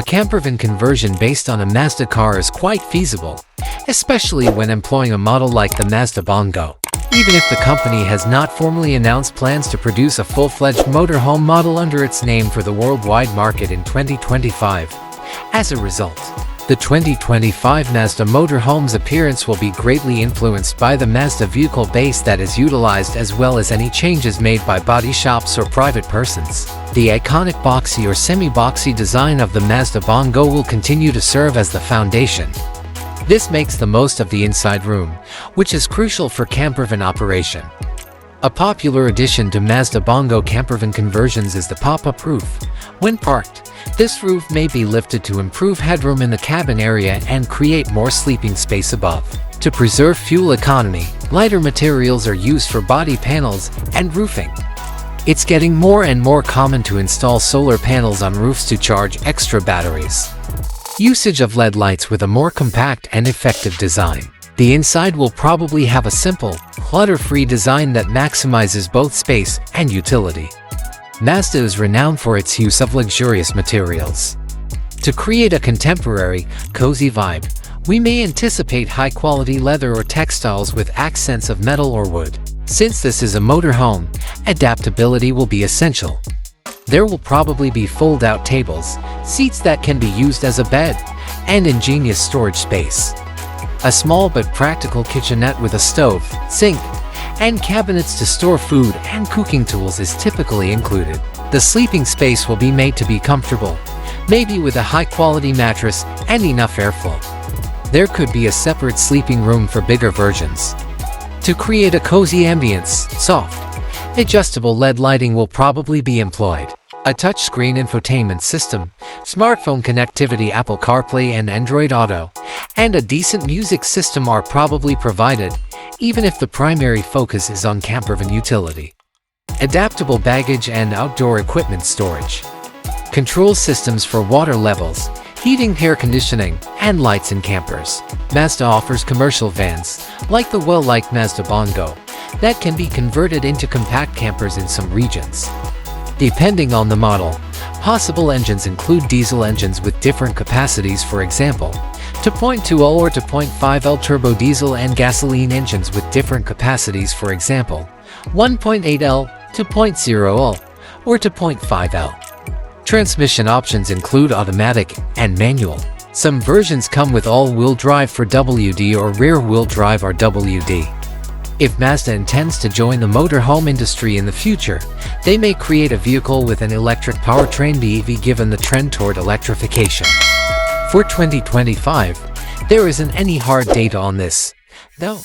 A campervan conversion based on a Mazda car is quite feasible, especially when employing a model like the Mazda Bongo. Even if the company has not formally announced plans to produce a full-fledged motorhome model under its name for the worldwide market in 2025. As a result, the 2025 Mazda Motorhome's appearance will be greatly influenced by the Mazda vehicle base that is utilized, as well as any changes made by body shops or private persons. The iconic boxy or semi-boxy design of the Mazda Bongo will continue to serve as the foundation. This makes the most of the inside room, which is crucial for campervan operation. A popular addition to Mazda Bongo campervan conversions is the pop-up roof. When parked, this roof may be lifted to improve headroom in the cabin area and create more sleeping space above. To preserve fuel economy, lighter materials are used for body panels and roofing. It's getting more and more common to install solar panels on roofs to charge extra batteries. Usage of LED lights with a more compact and effective design. The inside will probably have a simple, clutter-free design that maximizes both space and utility. Mazda is renowned for its use of luxurious materials. To create a contemporary, cozy vibe, we may anticipate high-quality leather or textiles with accents of metal or wood. Since this is a motorhome, adaptability will be essential. There will probably be fold-out tables, seats that can be used as a bed, and ingenious storage space. A small but practical kitchenette with a stove, sink, and cabinets to store food and cooking tools is typically included. The sleeping space will be made to be comfortable, maybe with a high-quality mattress and enough airflow. There could be a separate sleeping room for bigger versions. To create a cozy ambience, soft, adjustable LED lighting will probably be employed. A touchscreen infotainment system, smartphone connectivity, Apple CarPlay and Android Auto, and a decent music system are probably provided, even if the primary focus is on campervan utility. Adaptable baggage and outdoor equipment storage. Control systems for water levels, heating, air conditioning, and lights in campers. Mazda offers commercial vans, like the well-liked Mazda Bongo, that can be converted into compact campers in some regions. Depending on the model, possible engines include diesel engines with different capacities, for example, 2.20L or 2.5L turbo diesel, and gasoline engines with different capacities, for example, 1.8L, 2.0L, or 2.5L. Transmission options include automatic and manual. Some versions come with all-wheel drive for WD or rear-wheel drive RWD. If Mazda intends to join the motorhome industry in the future, they may create a vehicle with an electric powertrain BEV, given the trend toward electrification. For 2025, there isn't any hard data on this, though.